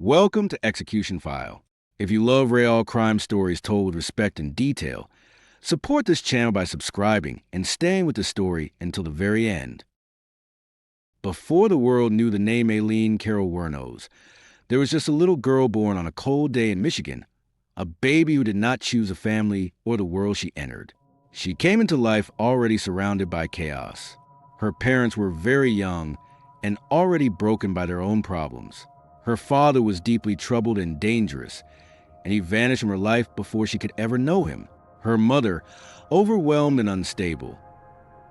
Welcome to Execution File. If you love real crime stories told with respect and detail, support this channel by subscribing and staying with the story until the very end. Before the world knew the name Aileen Carol Wuornos, there was just a little girl born on a cold day in Michigan, a baby who did not choose a family or the world she entered. She came into life already surrounded by chaos. Her parents were very young and already broken by their own problems. Her father was deeply troubled and dangerous, and he vanished from her life before she could ever know him. Her mother, overwhelmed and unstable,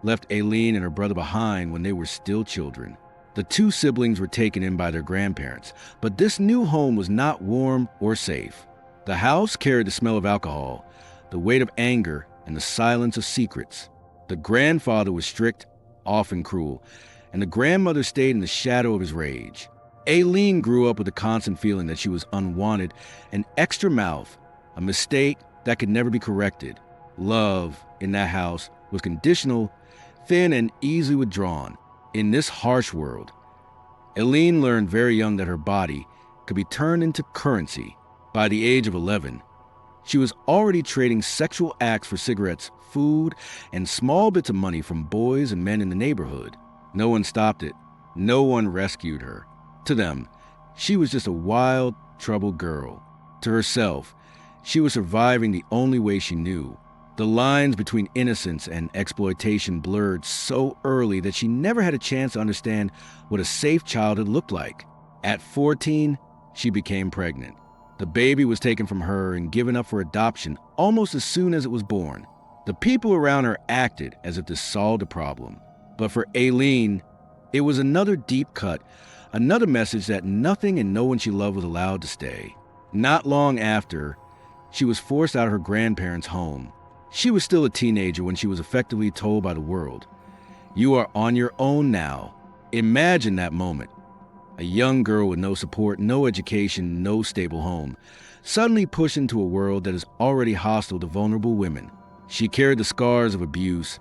left Aileen and her brother behind when they were still children. The two siblings were taken in by their grandparents, but this new home was not warm or safe. The house carried the smell of alcohol, the weight of anger, and the silence of secrets. The grandfather was strict, often cruel, and the grandmother stayed in the shadow of his rage. Aileen grew up with a constant feeling that she was unwanted, an extra mouth, a mistake that could never be corrected. Love in that house was conditional, thin, and easily withdrawn. In this harsh world, Aileen learned very young that her body could be turned into currency. By the age of 11, she was already trading sexual acts for cigarettes, food, and small bits of money from boys and men in the neighborhood. No one stopped it. No one rescued her. To them, she was just a wild, troubled girl. To herself, she was surviving the only way she knew. The lines between innocence and exploitation blurred so early that she never had a chance to understand what a safe childhood looked like. At 14, she became pregnant. The baby was taken from her and given up for adoption almost as soon as it was born. The people around her acted as if this solved the problem. But for Aileen, it was another deep cut, another message that nothing and no one she loved was allowed to stay. Not long after, she was forced out of her grandparents' home. She was still a teenager when she was effectively told by the world, "You are on your own now." Imagine that moment. A young girl with no support, no education, no stable home, suddenly pushed into a world that is already hostile to vulnerable women. She carried the scars of abuse,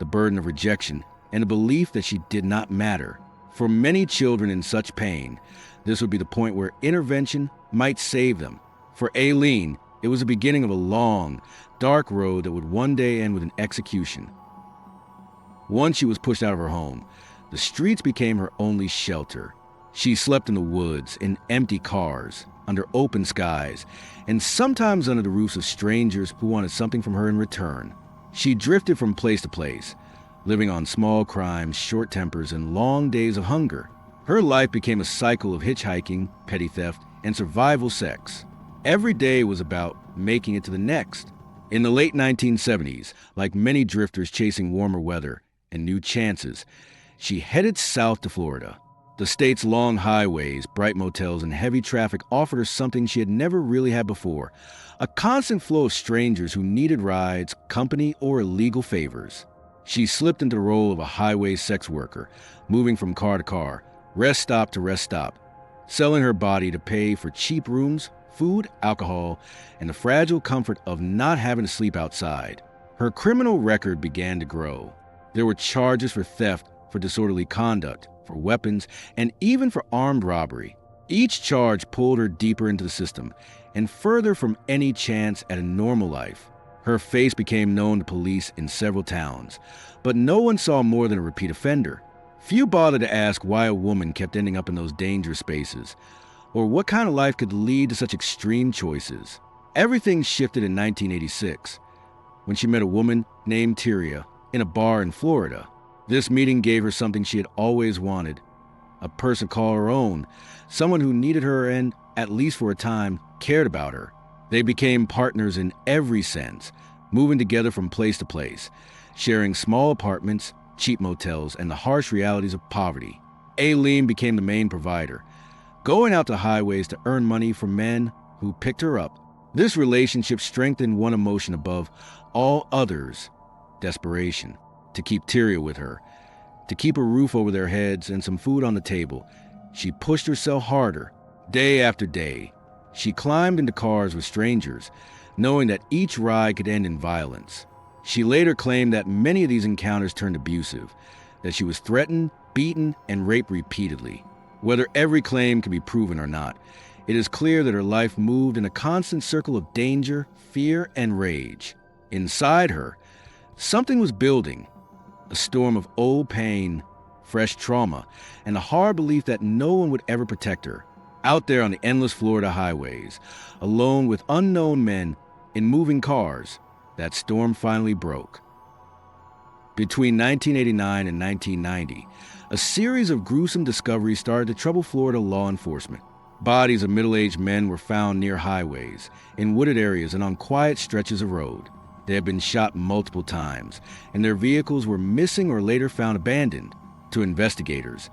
the burden of rejection, and the belief that she did not matter. For many children in such pain, this would be the point where intervention might save them. For Aileen, it was the beginning of a long, dark road that would one day end with an execution. Once she was pushed out of her home, the streets became her only shelter. She slept in the woods, in empty cars, under open skies, and sometimes under the roofs of strangers who wanted something from her in return. She drifted from place to place, living on small crimes, short tempers, and long days of hunger. Her life became a cycle of hitchhiking, petty theft, and survival sex. Every day was about making it to the next. In the late 1970s, like many drifters chasing warmer weather and new chances, she headed south to Florida. The state's long highways, bright motels, and heavy traffic offered her something she had never really had before, a constant flow of strangers who needed rides, company, or illegal favors. She slipped into the role of a highway sex worker, moving from car to car, rest stop to rest stop, selling her body to pay for cheap rooms, food, alcohol, and the fragile comfort of not having to sleep outside. Her criminal record began to grow. There were charges for theft, for disorderly conduct, for weapons, and even for armed robbery. Each charge pulled her deeper into the system and further from any chance at a normal life. Her face became known to police in several towns, but no one saw more than a repeat offender. Few bothered to ask why a woman kept ending up in those dangerous spaces, or what kind of life could lead to such extreme choices. Everything shifted in 1986, when she met a woman named Tyria in a bar in Florida. This meeting gave her something she had always wanted, a person to call her own, someone who needed her and, at least for a time, cared about her. They became partners in every sense, moving together from place to place, sharing small apartments, cheap motels, and the harsh realities of poverty. Aileen became the main provider, going out to highways to earn money from men who picked her up. This relationship strengthened one emotion above all others: desperation. To keep Tyria with her, to keep a roof over their heads and some food on the table, she pushed herself harder, day after day. She climbed into cars with strangers, knowing that each ride could end in violence. She later claimed that many of these encounters turned abusive, that she was threatened, beaten, and raped repeatedly. Whether every claim could be proven or not, It is clear that her life moved in a constant circle of danger, fear, and rage. Inside her, something was building, a storm of old pain, fresh trauma, and a hard belief that no one would ever protect her. Out there on the endless Florida highways, alone with unknown men in moving cars, that storm finally broke. Between 1989 and 1990, a series of gruesome discoveries started to trouble Florida law enforcement. Bodies of middle-aged men were found near highways, in wooded areas, and on quiet stretches of road. They had been shot multiple times, and their vehicles were missing or later found abandoned. To investigators,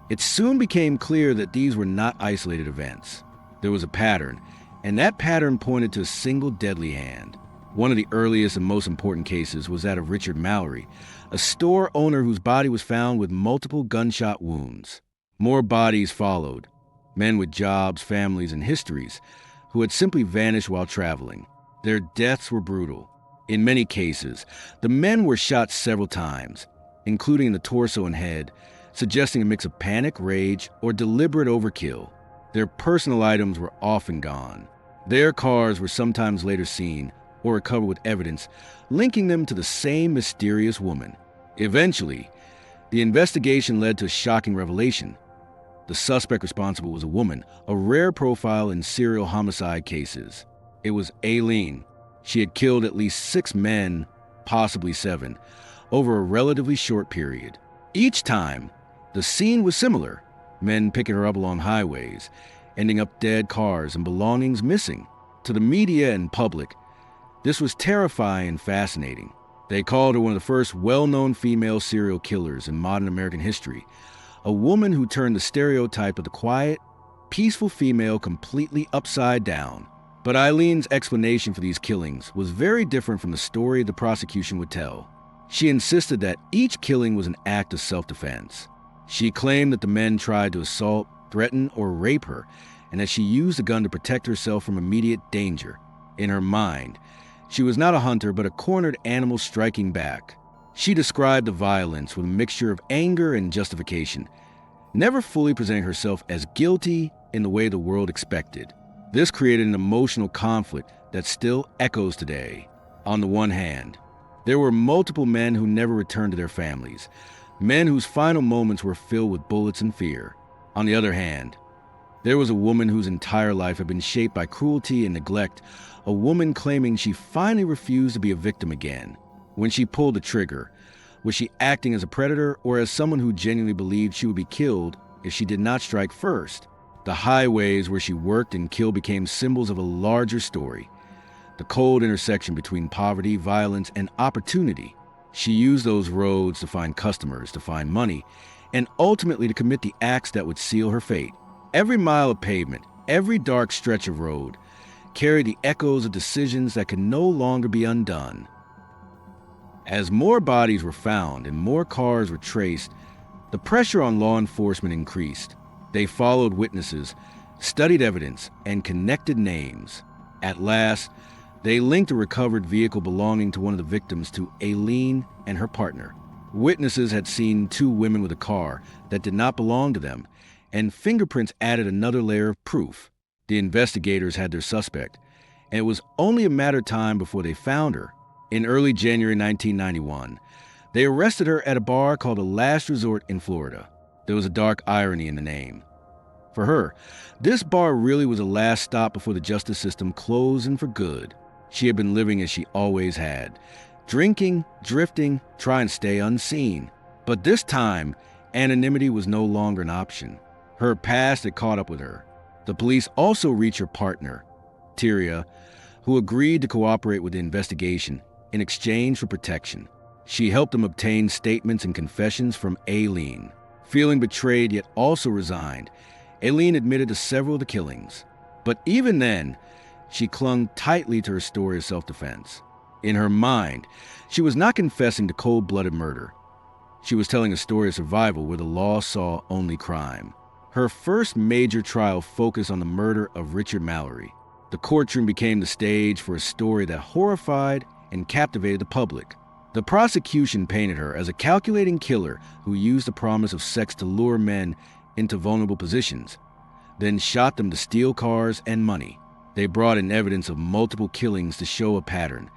it soon became clear that these were not isolated events. There was a pattern, and that pattern pointed to a single deadly hand. One of the earliest and most important cases was that of Richard Mallory, a store owner whose body was found with multiple gunshot wounds. More bodies followed, men with jobs, families, and histories, who had simply vanished while traveling. Their deaths were brutal. In many cases, the men were shot several times, including in the torso and head, suggesting a mix of panic, rage, or deliberate overkill. Their personal items were often gone. Their cars were sometimes later seen or recovered with evidence linking them to the same mysterious woman. Eventually, the investigation led to a shocking revelation. The suspect responsible was a woman, a rare profile in serial homicide cases. It was Aileen. She had killed at least 6 men, possibly 7, over a relatively short period. Each time, the scene was similar: men picking her up along highways, ending up dead, cars and belongings missing. To the media and public, this was terrifying and fascinating. They called her one of the first well-known female serial killers in modern American history, a woman who turned the stereotype of the quiet, peaceful female completely upside down. But Aileen's explanation for these killings was very different from the story the prosecution would tell. She insisted that each killing was an act of self-defense. She claimed that the men tried to assault, threaten, or rape her, and that she used a gun to protect herself from immediate danger. In her mind, she was not a hunter, but a cornered animal striking back. She described the violence with a mixture of anger and justification, never fully presenting herself as guilty in the way the world expected. This created an emotional conflict that still echoes today. On the one hand, there were multiple men who never returned to their families, men whose final moments were filled with bullets and fear. On the other hand, there was a woman whose entire life had been shaped by cruelty and neglect, a woman claiming she finally refused to be a victim again. When she pulled the trigger, was she acting as a predator or as someone who genuinely believed she would be killed if she did not strike first? The highways where she worked and killed became symbols of a larger story, the cold intersection between poverty, violence, and opportunity. She used those roads to find customers, to find money, and ultimately to commit the acts that would seal her fate. Every mile of pavement, every dark stretch of road, carried the echoes of decisions that could no longer be undone. As more bodies were found and more cars were traced, the pressure on law enforcement increased. They followed witnesses, studied evidence, and connected names. At last, they linked a recovered vehicle belonging to one of the victims to Aileen and her partner. Witnesses had seen 2 women with a car that did not belong to them, and fingerprints added another layer of proof. The investigators had their suspect, and it was only a matter of time before they found her. In early January 1991, they arrested her at a bar called the Last Resort in Florida. There was a dark irony in the name. For her, this bar really was a last stop before the justice system closed and for good. She had been living as she always had, drinking, drifting, trying to stay unseen. But this time, anonymity was no longer an option. Her past had caught up with her. The police also reached her partner, Tyria, who agreed to cooperate with the investigation in exchange for protection. She helped them obtain statements and confessions from Aileen. Feeling betrayed yet also resigned, Aileen admitted to several of the killings. But even then, she clung tightly to her story of self-defense. In her mind, she was not confessing to cold-blooded murder. She was telling a story of survival where the law saw only crime. Her first major trial focused on the murder of Richard Mallory. The courtroom became the stage for a story that horrified and captivated the public. The prosecution painted her as a calculating killer who used the promise of sex to lure men into vulnerable positions. then shot them to steal cars and money. They brought in evidence of multiple killings to show a pattern,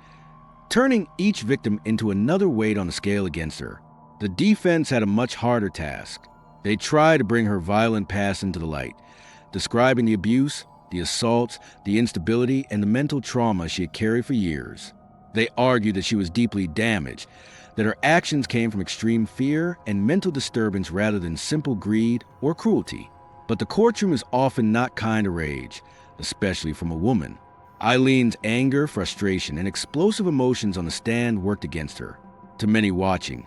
turning each victim into another weight on the scale against her. The defense had a much harder task. They tried to bring her violent past into the light, describing the abuse, the assaults, the instability, and the mental trauma she had carried for years. They argued that she was deeply damaged, that her actions came from extreme fear and mental disturbance rather than simple greed or cruelty. But the courtroom is often not kind to rage, especially from a woman. Aileen's anger, frustration, and explosive emotions on the stand worked against her. To many watching,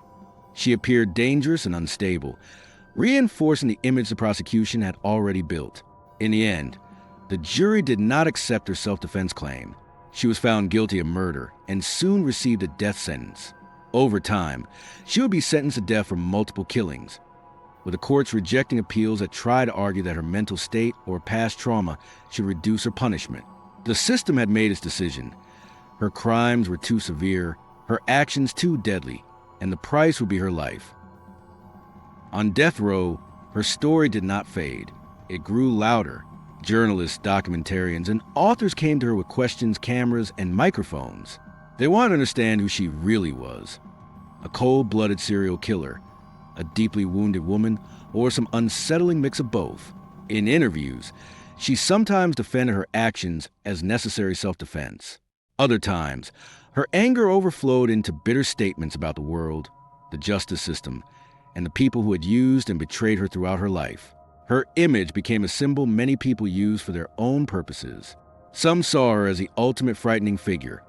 she appeared dangerous and unstable, reinforcing the image the prosecution had already built. In the end, the jury did not accept her self-defense claim. She was found guilty of murder and soon received a death sentence. Over time, she would be sentenced to death for multiple killings, with the courts rejecting appeals that try to argue that her mental state or past trauma should reduce her punishment. The system had made its decision. Her crimes were too severe, her actions too deadly, and the price would be her life. On death row, her story did not fade. It grew louder. Journalists, documentarians, and authors came to her with questions, cameras, and microphones. They wanted to understand who she really was. A cold-blooded serial killer, a deeply wounded woman, or some unsettling mix of both. In interviews, she sometimes defended her actions as necessary self-defense. Other times, her anger overflowed into bitter statements about the world, the justice system, and the people who had used and betrayed her throughout her life. Her image became a symbol many people used for their own purposes. Some saw her as the ultimate frightening figure,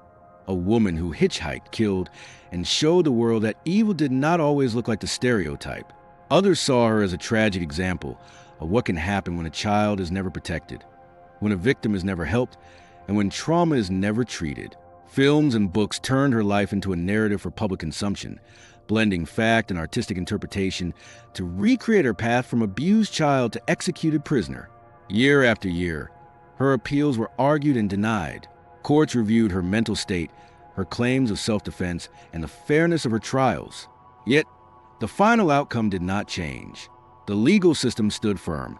a woman who hitchhiked, killed, and showed the world that evil did not always look like the stereotype. Others saw her as a tragic example of what can happen when a child is never protected, when a victim is never helped, and when trauma is never treated. Films and books turned her life into a narrative for public consumption, blending fact and artistic interpretation to recreate her path from abused child to executed prisoner. Year after year, her appeals were argued and denied. Courts reviewed her mental state, her claims of self-defense, and the fairness of her trials. Yet, the final outcome did not change. The legal system stood firm.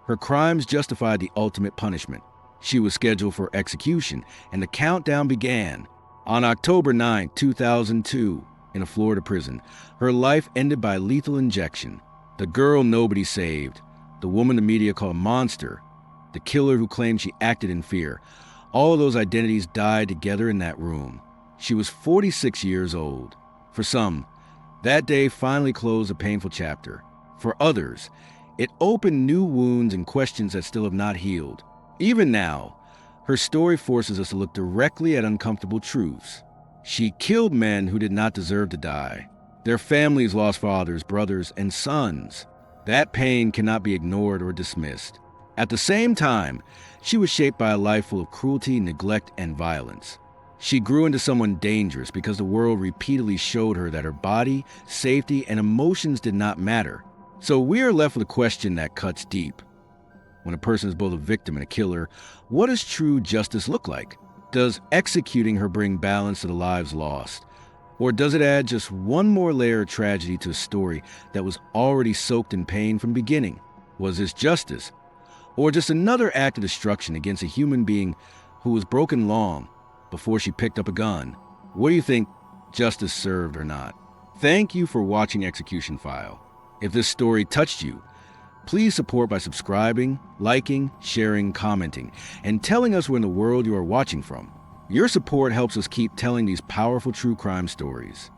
Her crimes justified the ultimate punishment. She was scheduled for execution, and the countdown began. On October 9, 2002, in a Florida prison, her life ended by lethal injection. The girl nobody saved, the woman the media called a monster, the killer who claimed she acted in fear, all of those identities died together in that room. She was 46 years old. For some, that day finally closed a painful chapter. For others, it opened new wounds and questions that still have not healed. Even now, her story forces us to look directly at uncomfortable truths. She killed men who did not deserve to die. Their families lost fathers, brothers, and sons. That pain cannot be ignored or dismissed. At the same time, she was shaped by a life full of cruelty, neglect, and violence. She grew into someone dangerous because the world repeatedly showed her that her body, safety, and emotions did not matter. So we are left with a question that cuts deep. When a person is both a victim and a killer, what does true justice look like? Does executing her bring balance to the lives lost? Or does it add just one more layer of tragedy to a story that was already soaked in pain from the beginning? Was this justice? Or just another act of destruction against a human being who was broken long before she picked up a gun? What do you think, justice served or not? Thank you for watching Execution File. If this story touched you, please support by subscribing, liking, sharing, commenting, and telling us where in the world you are watching from. Your support helps us keep telling these powerful true crime stories.